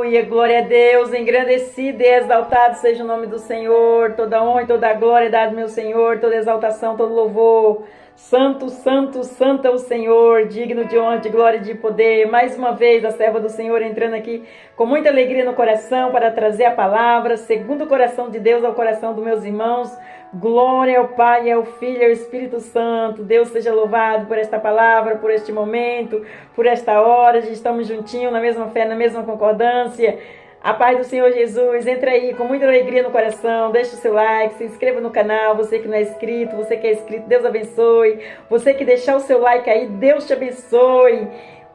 Aleluia, glória a Deus, engrandecido e exaltado seja o nome do Senhor, toda honra e toda glória é dada ao meu Senhor, toda exaltação, todo louvor. Santo, santo, santo é o Senhor, digno de honra, de glória e de poder. Mais uma vez, a serva do Senhor entrando aqui com muita alegria no coração para trazer a palavra, segundo o coração de Deus ao coração dos meus irmãos. Glória ao Pai, ao Filho e ao Espírito Santo. Deus seja louvado por esta palavra, por este momento, por esta hora. Estamos juntinhos na mesma fé, na mesma concordância. A paz do Senhor Jesus, entra aí com muita alegria no coração, deixa o seu like, se inscreva no canal, você que não é inscrito, você que é inscrito, Deus abençoe. Você que deixar o seu like aí, Deus te abençoe.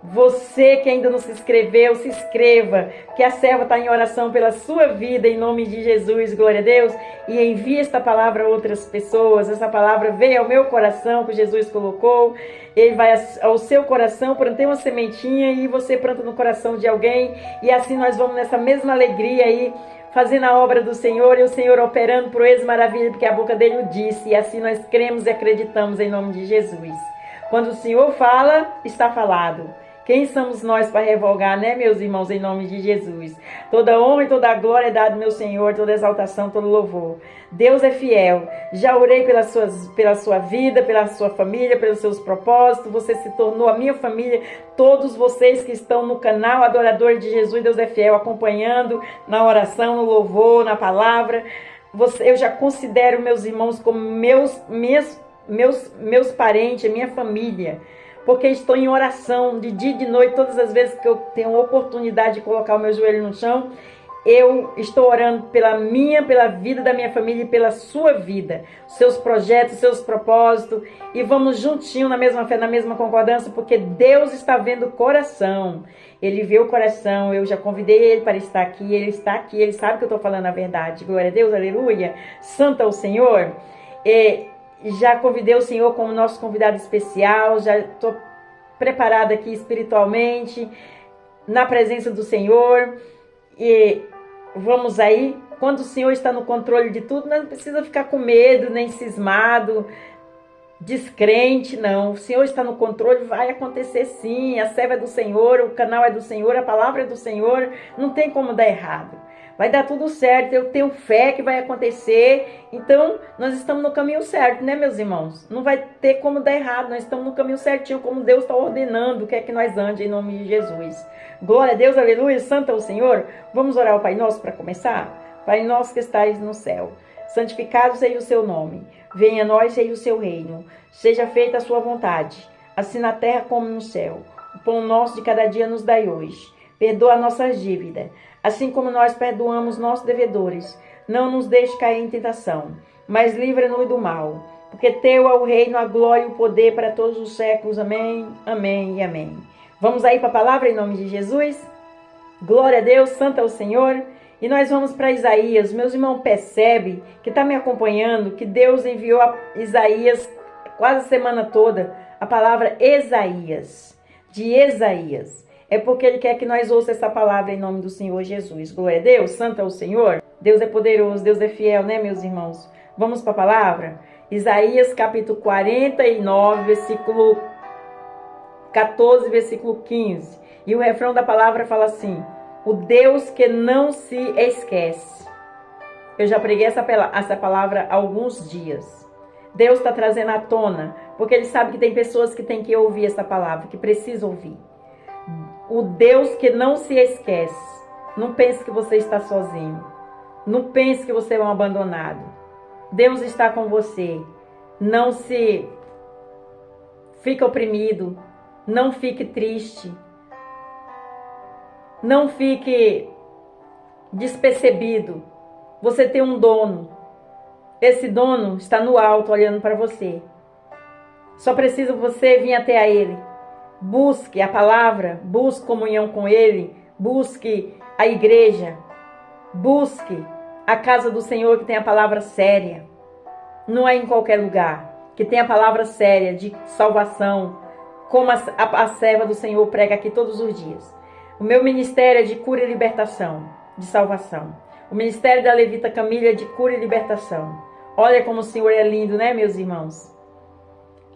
Você que ainda não se inscreveu, se inscreva, que a serva está em oração pela sua vida, em nome de Jesus, glória a Deus, e envie esta palavra a outras pessoas. Essa palavra veio ao meu coração, que Jesus colocou, ele vai ao seu coração, plantei uma sementinha e você planta no coração de alguém, e assim nós vamos nessa mesma alegria aí, fazendo a obra do Senhor, e o Senhor operando proezas e maravilhas, porque a boca dele o disse, e assim nós cremos e acreditamos em nome de Jesus. Quando o Senhor fala, está falado. Quem somos nós para revogar, né, meus irmãos, em nome de Jesus? Toda honra e toda glória é dada ao meu Senhor, toda exaltação, todo louvor. Deus é fiel. Já orei pela sua vida, pela sua família, pelos seus propósitos. Você se tornou a minha família. Todos vocês que estão no canal Adorador de Jesus, Deus é fiel, acompanhando na oração, no louvor, na palavra. Eu já considero meus irmãos como meus parentes, minha família. Porque estou em oração de dia e de noite, todas as vezes que eu tenho oportunidade de colocar o meu joelho no chão, eu estou orando pela vida da minha família e pela sua vida, seus projetos, seus propósitos, e vamos juntinho na mesma fé, na mesma concordância, porque Deus está vendo o coração, Ele vê o coração. Eu já convidei Ele para estar aqui, Ele está aqui, Ele sabe que eu estou falando a verdade, glória a Deus, aleluia, santo é o Senhor. Já convidei o Senhor como nosso convidado especial, já estou preparada aqui espiritualmente, na presença do Senhor, e vamos aí. Quando o Senhor está no controle de tudo, não precisa ficar com medo, nem cismado, descrente, não. O Senhor está no controle, vai acontecer sim. A serva é do Senhor, o canal é do Senhor, a palavra é do Senhor, não tem como dar errado. Vai dar tudo certo, eu tenho fé que vai acontecer. Então, nós estamos no caminho certo, né, meus irmãos? Não vai ter como dar errado, nós estamos no caminho certinho, como Deus está ordenando, quer que nós ande em nome de Jesus. Glória a Deus, aleluia, santo é o Senhor. Vamos orar ao Pai Nosso para começar? Pai nosso que estais no céu, santificado seja o seu nome. Venha a nós, seja o seu reino. Seja feita a sua vontade, assim na terra como no céu. O pão nosso de cada dia nos dai hoje. Perdoa nossas dívidas, assim como nós perdoamos nossos devedores. Não nos deixe cair em tentação, mas livra-nos do mal. Porque teu é o reino, a glória e o poder para todos os séculos. Amém, amém e amém. Vamos aí para a palavra em nome de Jesus? Glória a Deus, santo é o Senhor. E nós vamos para Isaías. Meus irmãos, percebe que está me acompanhando, que Deus enviou a Isaías quase a semana toda, a palavra Isaías, de Isaías. É porque Ele quer que nós ouçamos essa palavra em nome do Senhor Jesus. Glória a Deus, santo é o Senhor. Deus é poderoso, Deus é fiel, né, meus irmãos? Vamos para a palavra? Isaías capítulo 49, versículo 14, versículo 15. E o refrão da palavra fala assim: o Deus que não se esquece. Eu já preguei essa palavra há alguns dias. Deus está trazendo à tona, porque Ele sabe que tem pessoas que têm que ouvir essa palavra, que precisam ouvir. O Deus que não se esquece. Não pense que você está sozinho. Não pense que você é um abandonado. Deus está com você. Não se fique oprimido. Não fique triste. Não fique despercebido. Você tem um dono. Esse dono está no alto olhando para você. Só precisa você vir até a Ele. Busque a palavra, busque comunhão com Ele, busque a igreja, busque a casa do Senhor que tem a palavra séria. Não é em qualquer lugar que tem a palavra séria de salvação, como a serva do Senhor prega aqui todos os dias. O meu ministério é de cura e libertação, de salvação. O ministério da Levita Camila é de cura e libertação. Olha como o Senhor é lindo, né, meus irmãos?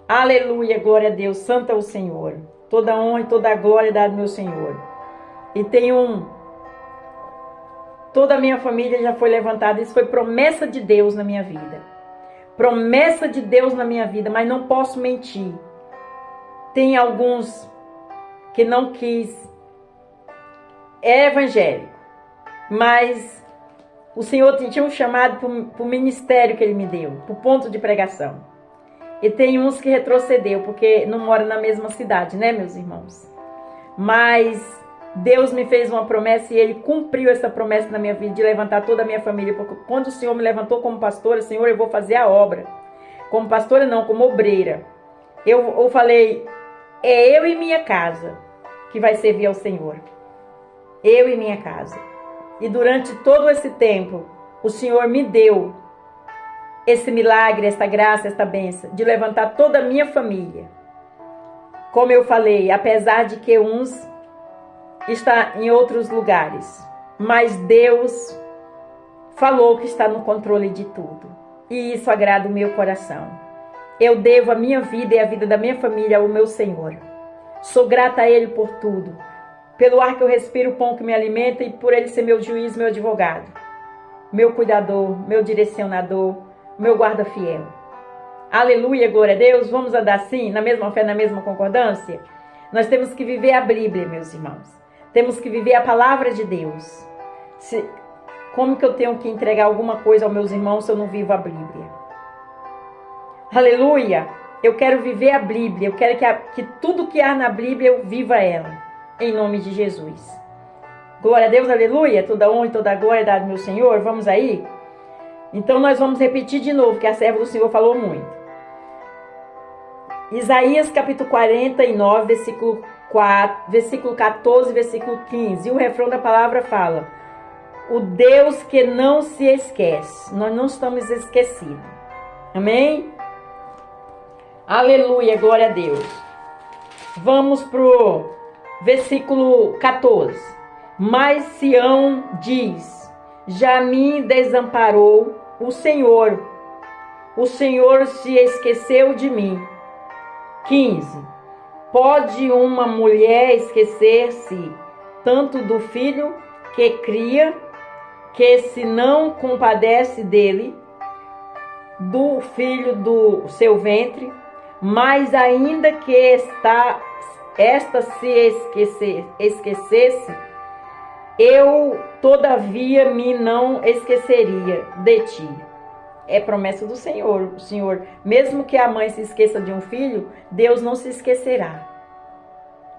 Aleluia, glória a Deus, santo é o Senhor. Toda honra e toda glória é dada ao meu Senhor. E tem um toda a minha família já foi levantada. Isso foi promessa de Deus na minha vida. Promessa de Deus na minha vida, mas não posso mentir. Tem alguns que não quis. É evangélico, mas o Senhor tinha um chamado para o ministério que Ele me deu, para o ponto de pregação. E tem uns que retrocedeu, porque não mora na mesma cidade, né, meus irmãos? Mas Deus me fez uma promessa e Ele cumpriu essa promessa na minha vida de levantar toda a minha família. Porque quando o Senhor me levantou como pastora, Senhor, eu vou fazer a obra. Como pastora não, como obreira. Eu falei, é eu e minha casa que vai servir ao Senhor. Eu e minha casa. E durante todo esse tempo, o Senhor me deu esse milagre, essa graça, essa bênção de levantar toda a minha família. Como eu falei, apesar de que uns estão em outros lugares, mas Deus falou que está no controle de tudo. E isso agrada o meu coração. Eu devo a minha vida e a vida da minha família ao meu Senhor. Sou grata a Ele por tudo. Pelo ar que eu respiro, o pão que me alimenta, e por Ele ser meu juiz, meu advogado, meu cuidador, meu direcionador, meu guarda fiel. Aleluia, glória a Deus. Vamos andar assim, na mesma fé, na mesma concordância? Nós temos que viver a Bíblia, meus irmãos. Temos que viver a palavra de Deus. Como que eu tenho que entregar alguma coisa aos meus irmãos se eu não vivo a Bíblia? Aleluia. Eu quero viver a Bíblia. Eu quero que tudo que há na Bíblia eu viva ela. Em nome de Jesus. Glória a Deus, aleluia. Toda honra e toda glória é dada ao meu Senhor. Vamos aí? Então nós vamos repetir de novo, que a serva do Senhor falou muito. Isaías capítulo 49, versículo 14, versículo 15. E o refrão da palavra fala: o Deus que não se esquece. Nós não estamos esquecidos. Amém? Aleluia, glória a Deus. Vamos pro versículo 14. Mas Sião diz: já me desamparou o Senhor se esqueceu de mim. 15. Pode uma mulher esquecer-se tanto do filho que cria, que se não compadece dele, do filho do seu ventre, mas ainda que esta se esquecesse, eu todavia me não esqueceria de ti. É promessa do Senhor. O Senhor, mesmo que a mãe se esqueça de um filho, Deus não se esquecerá.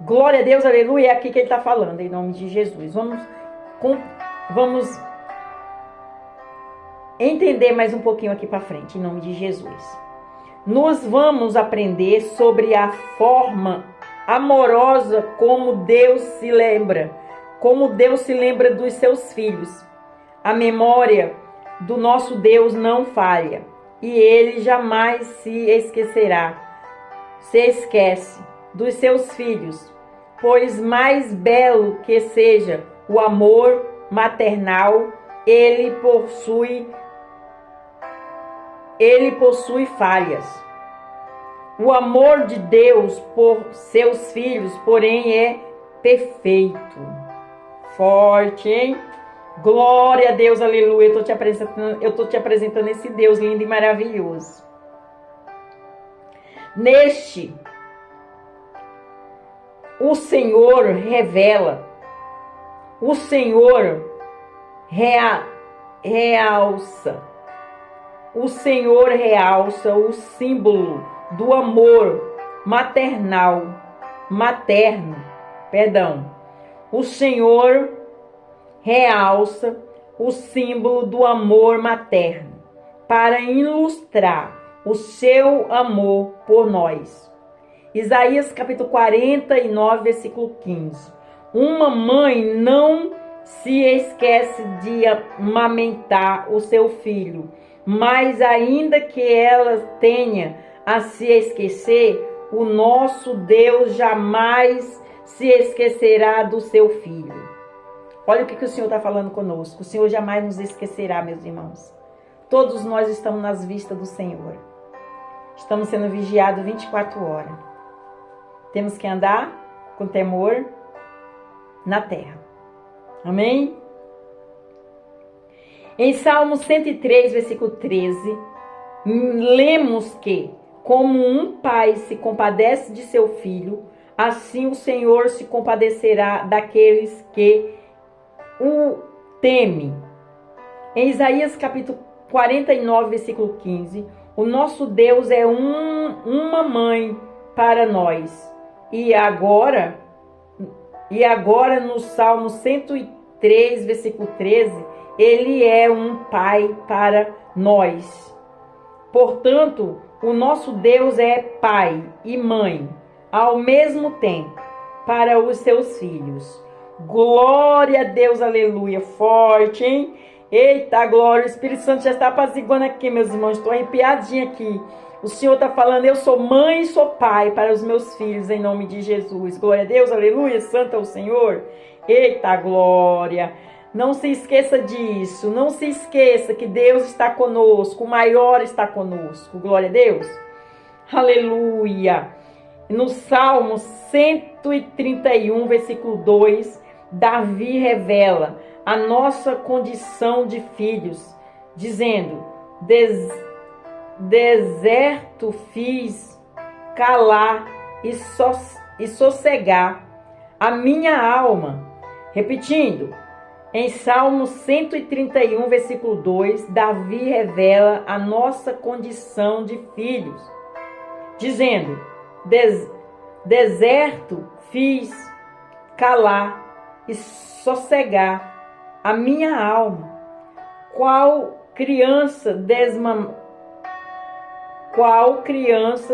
Glória a Deus, aleluia. É aqui que Ele está falando, em nome de Jesus. Vamos entender mais um pouquinho aqui para frente, em nome de Jesus. Nós vamos aprender sobre a forma amorosa como Deus se lembra. Como Deus se lembra dos seus filhos. A memória do nosso Deus não falha. E Ele jamais se esquecerá. Se esquece dos seus filhos. Pois mais belo que seja o amor maternal, ele possui falhas. O amor de Deus por seus filhos, porém, é perfeito. Forte, hein? Glória a Deus, aleluia. Eu tô te apresentando esse Deus lindo e maravilhoso. Neste, o Senhor revela, o Senhor realça, o Senhor realça o símbolo do amor materno. O Senhor realça o símbolo do amor materno para ilustrar o seu amor por nós. Isaías capítulo 49, versículo 15. Uma mãe não se esquece de amamentar o seu filho, mas ainda que ela tenha a se esquecer, o nosso Deus jamais se esquecerá do seu filho. Olha o que o Senhor está falando conosco. O Senhor jamais nos esquecerá, meus irmãos. Todos nós estamos nas vistas do Senhor. Estamos sendo vigiados 24 horas. Temos que andar com temor na terra. Amém? Em Salmo 103, versículo 13, lemos que, como um pai se compadece de seu filho, assim o Senhor se compadecerá daqueles que o temem. Em Isaías capítulo 49, versículo 15, o nosso Deus é uma mãe para nós. E agora no Salmo 103, versículo 13, ele é um pai para nós. Portanto, o nosso Deus é pai e mãe ao mesmo tempo para os seus filhos. Glória a Deus, aleluia. Forte, hein? Eita, glória. O Espírito Santo já está apaziguando aqui, meus irmãos. Estou arrepiadinha aqui. O Senhor está falando, eu sou mãe e sou pai para os meus filhos, em nome de Jesus. Glória a Deus, aleluia. Santo é o Senhor. Eita, glória. Não se esqueça disso. Não se esqueça que Deus está conosco. O maior está conosco. Glória a Deus. Aleluia. No Salmo 131, versículo 2, Davi revela a nossa condição de filhos, dizendo: deserto fiz calar e sossegar a minha alma. Repetindo, em Salmo 131, versículo 2, Davi revela a nossa condição de filhos, dizendo: deserto fiz calar e sossegar a minha alma. Qual criança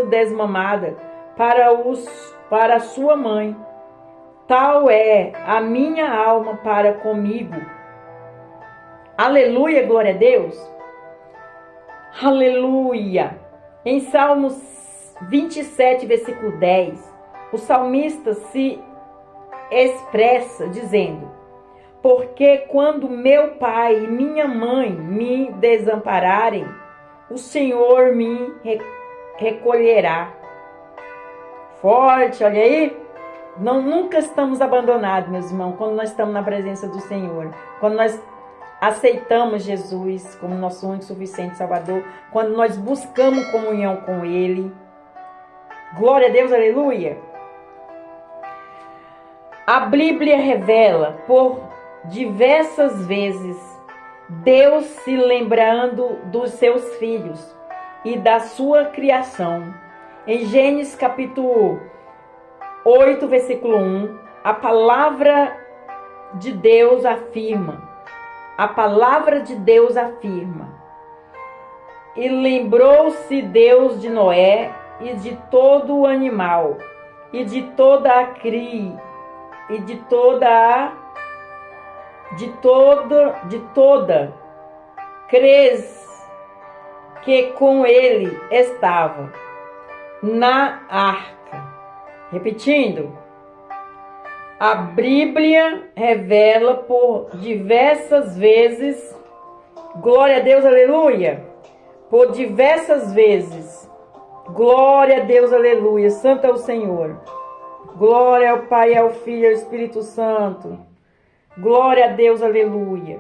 desmamada para sua mãe, tal é a minha alma para comigo. Aleluia, glória a Deus. Aleluia. Em Salmos 27, versículo 10, o salmista se expressa dizendo: porque quando meu pai e minha mãe me desampararem, o Senhor me recolherá. Forte, olha aí. Nunca estamos abandonados, meus irmãos, quando nós estamos na presença do Senhor. Quando nós aceitamos Jesus como nosso único, suficiente Salvador. Quando nós buscamos comunhão com Ele. Glória a Deus, aleluia. A Bíblia revela por diversas vezes Deus se lembrando dos seus filhos e da sua criação. Em Gênesis capítulo 8, versículo 1, a palavra de Deus afirma. A palavra de Deus afirma: e lembrou-se Deus de Noé e de todo o animal, e de toda a cria, e de toda cres que com ele estava na arca. Repetindo, a Bíblia revela por diversas vezes, glória a Deus, aleluia, por diversas vezes, glória a Deus, aleluia, santo é o Senhor, glória ao Pai, ao Filho e ao Espírito Santo, glória a Deus, aleluia.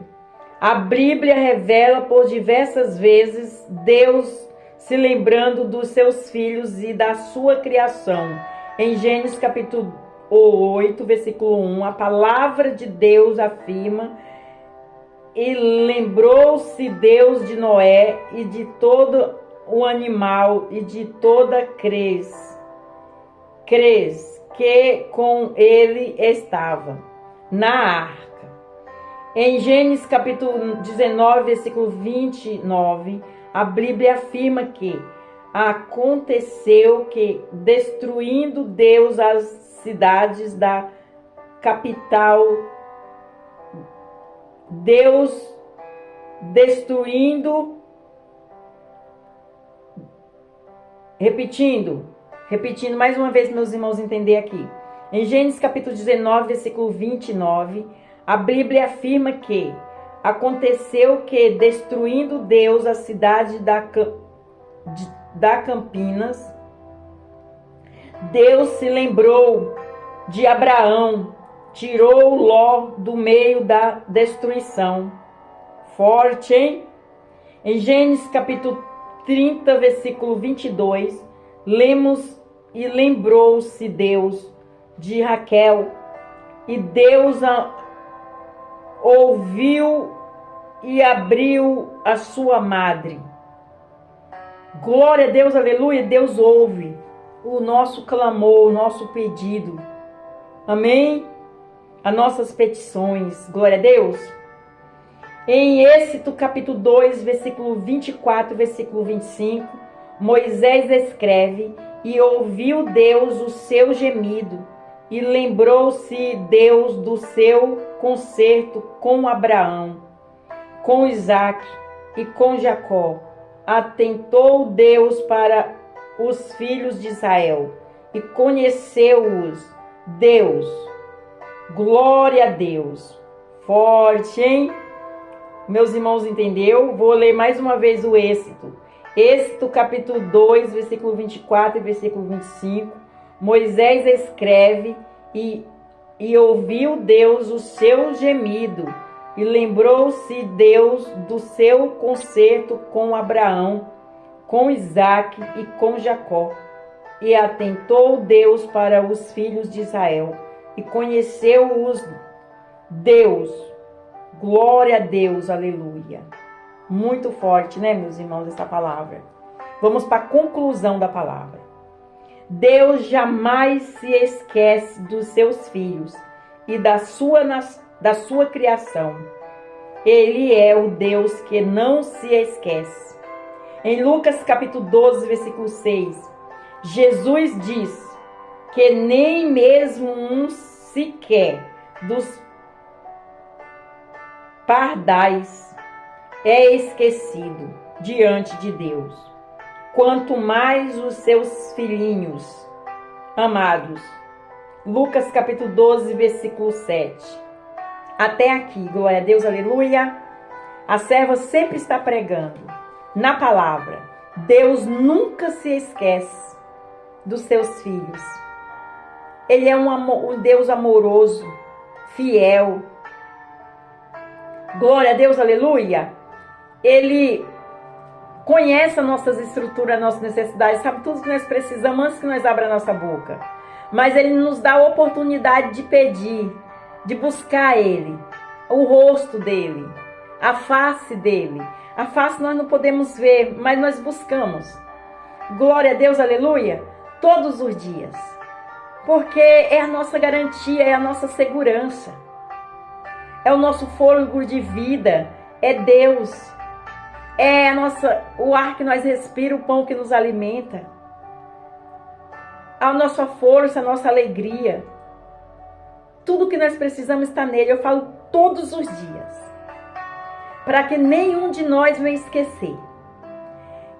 A Bíblia revela por diversas vezes Deus se lembrando dos seus filhos e da sua criação. Em Gênesis capítulo 8, versículo 1, a palavra de Deus afirma: e lembrou-se Deus de Noé e de todo o animal e de toda cres que com ele estava na arca. Em Gênesis capítulo 19, versículo 29, a Bíblia afirma que aconteceu que, destruindo Deus as cidades da capital, Deus destruindo, repetindo mais uma vez, meus irmãos, entender aqui. Em Gênesis capítulo 19, versículo 29, a Bíblia afirma que aconteceu que, destruindo Deus a cidade da Campinas, Deus se lembrou de Abraão, tirou Ló do meio da destruição. Forte, hein? Em Gênesis capítulo 30, versículo 22, lemos: e lembrou-se Deus de Raquel, e Deus a ouviu e abriu a sua madre. Glória a Deus, aleluia. Deus ouve o nosso clamor, o nosso pedido. Amém? As nossas petições. Glória a Deus. Em Êxodo capítulo 2, versículo 24, versículo 25, Moisés escreve: e ouviu Deus o seu gemido, e lembrou-se Deus do seu concerto com Abraão, com Isaque e com Jacó. Atentou Deus para os filhos de Israel e conheceu-os Deus. Glória a Deus. Forte, hein? Meus irmãos, entendeu? Vou ler mais uma vez o Êxodo. Êxodo capítulo 2, versículo 24 e versículo 25. Moisés escreve: e ouviu Deus o seu gemido, e lembrou-se Deus do seu concerto com Abraão, com Isaque e com Jacó. E atentou Deus para os filhos de Israel, e conheceu-os Deus. Glória a Deus, aleluia. Muito forte, né, meus irmãos, essa palavra. Vamos para a conclusão da palavra. Deus jamais se esquece dos seus filhos e da sua criação. Ele é o Deus que não se esquece. Em Lucas capítulo 12, versículo 6, Jesus diz que nem mesmo um sequer dos pardais é esquecido diante de Deus, quanto mais os seus filhinhos amados. Lucas capítulo 12, versículo 7. Até aqui, glória a Deus, aleluia. A serva sempre está pregando na palavra. Deus nunca se esquece dos seus filhos. Ele é um Deus amoroso, fiel. Glória a Deus, aleluia. Ele conhece as nossas estruturas, as nossas necessidades, sabe tudo que nós precisamos antes que nós abra a nossa boca. Mas Ele nos dá a oportunidade de pedir, de buscar Ele, o rosto dEle, a face dEle. A face nós não podemos ver, mas nós buscamos. Glória a Deus, aleluia, todos os dias. Porque é a nossa garantia, é a nossa segurança. É o nosso fôlego de vida, é Deus. É o ar que nós respiramos, o pão que nos alimenta. A nossa força, a nossa alegria. Tudo que nós precisamos está nele. Eu falo todos os dias. Para que nenhum de nós venha esquecer.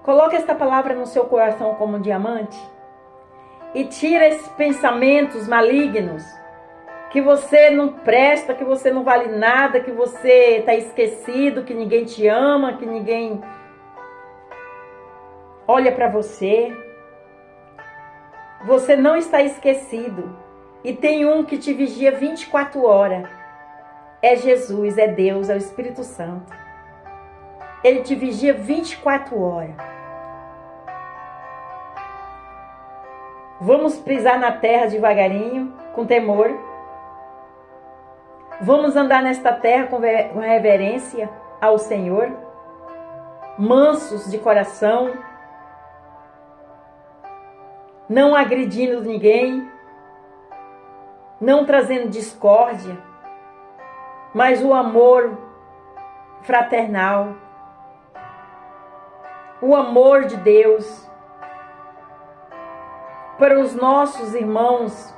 Coloque esta palavra no seu coração como um diamante. E tira esses pensamentos malignos. Que você não presta, que você não vale nada, que você está esquecido, que ninguém te ama, que ninguém olha para você. Você não está esquecido. E tem um que te vigia 24 horas. É Jesus, é Deus, é o Espírito Santo. Ele te vigia 24 horas. Vamos pisar na terra devagarinho, com temor. Vamos andar nesta terra com reverência ao Senhor, mansos de coração, não agredindo ninguém, não trazendo discórdia, mas o amor fraternal, o amor de Deus para os nossos irmãos,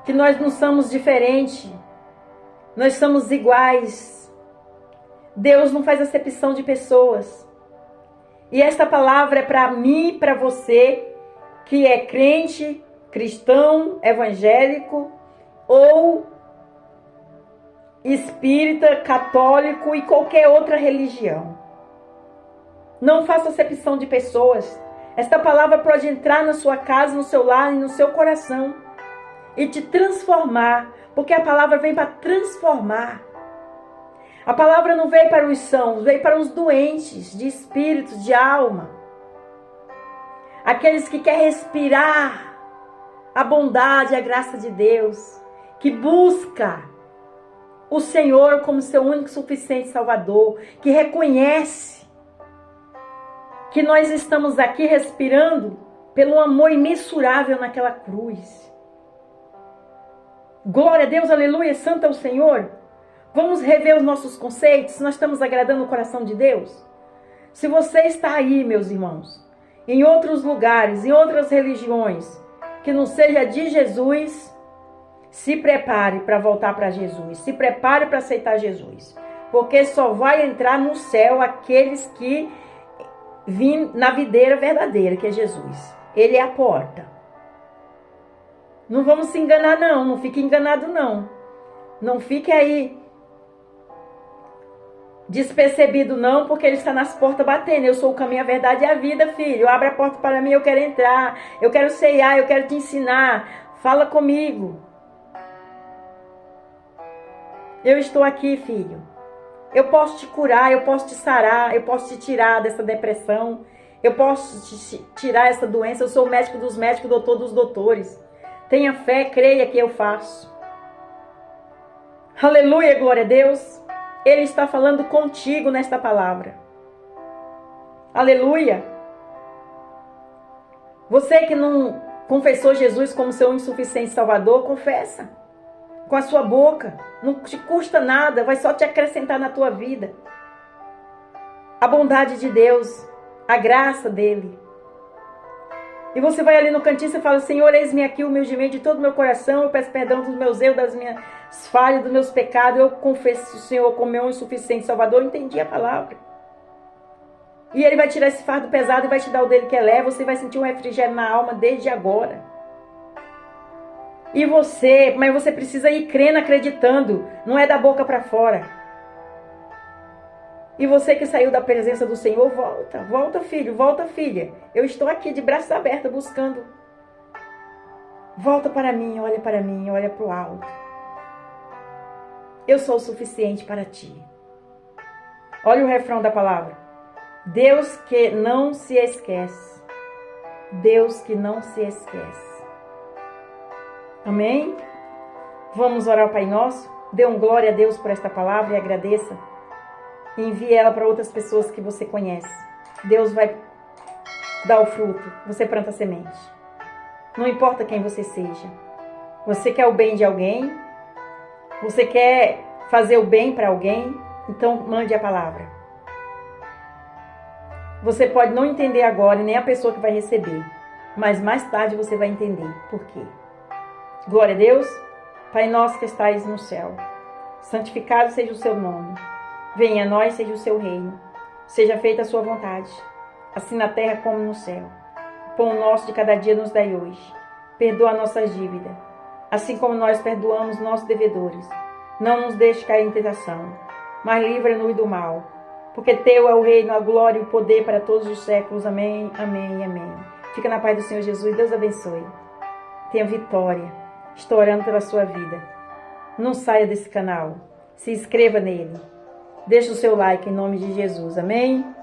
que nós não somos diferentes, nós somos iguais. Deus não faz acepção de pessoas. E esta palavra é para mim e para você, que é crente, cristão, evangélico, ou espírita, católico e qualquer outra religião. Não faça acepção de pessoas. Esta palavra pode entrar na sua casa, no seu lar e no seu coração. E te transformar, porque a palavra vem para transformar. A palavra não veio para os sãos, veio para os doentes de espírito, de alma. Aqueles que querem respirar a bondade, a graça de Deus, que busca o Senhor como seu único suficiente Salvador, que reconhece que nós estamos aqui respirando pelo amor imensurável naquela cruz. Glória a Deus, aleluia, santo é o Senhor. Vamos rever os nossos conceitos, nós estamos agradando o coração de Deus? Se você está aí, meus irmãos, em outros lugares, em outras religiões, que não seja de Jesus, se prepare para voltar para Jesus. Se prepare para aceitar Jesus. Porque só vai entrar no céu aqueles que vêm na videira verdadeira, que é Jesus. Ele é a porta. Não vamos se enganar não. Não fique enganado não. Não fique aí despercebido não, porque ele está nas portas batendo. Eu sou o caminho, a verdade e a vida, filho. Abra a porta para mim, eu quero entrar. Eu quero ceiar, eu quero te ensinar. Fala comigo. Eu estou aqui, filho. Eu posso te curar, eu posso te sarar, eu posso te tirar dessa depressão. Eu posso te tirar essa doença. Eu sou o médico dos médicos, doutor dos doutores. Tenha fé, creia que eu faço. Aleluia, glória a Deus. Ele está falando contigo nesta palavra. Aleluia. Você que não confessou Jesus como seu insuficiente Salvador, confessa. Com a sua boca. Não te custa nada, vai só te acrescentar na tua vida. A bondade de Deus, a graça dele. E você vai ali no cantinho e fala, Senhor, eis-me aqui humildemente de todo o meu coração, eu peço perdão dos meus erros, das minhas falhas, dos meus pecados, eu confesso o Senhor como meu insuficiente Salvador, eu entendi a palavra. E ele vai tirar esse fardo pesado e vai te dar o dele que é leve, você vai sentir um refrigério na alma desde agora. E mas você precisa ir crendo, acreditando, não é da boca para fora. E você que saiu da presença do Senhor, volta filho, volta filha. Eu estou aqui de braços abertos buscando. Volta para mim, olha para o alto. Eu sou o suficiente para ti. Olha o refrão da palavra. Deus que não se esquece. Deus que não se esquece. Amém? Vamos orar ao Pai Nosso? Dê um glória a Deus por esta palavra e agradeça. E envie ela para outras pessoas que você conhece. Deus vai dar o fruto. Você planta a semente. Não importa quem você seja. Você quer o bem de alguém? Você quer fazer o bem para alguém? Então mande a palavra. Você pode não entender agora, nem a pessoa que vai receber. Mas mais tarde você vai entender por quê. Glória a Deus. Pai nosso que estais no céu. Santificado seja o seu nome. Venha a nós, seja o seu reino. Seja feita a sua vontade, assim na terra como no céu. O pão nosso de cada dia nos dai hoje. Perdoa nossas dívidas, assim como nós perdoamos nossos devedores. Não nos deixe cair em tentação, mas livra-nos do mal. Porque teu é o reino, a glória e o poder para todos os séculos. Amém, amém e amém. Fica na paz do Senhor Jesus. Deus abençoe. Tenha vitória. Estou orando pela sua vida. Não saia desse canal. Se inscreva nele. Deixe o seu like em nome de Jesus. Amém?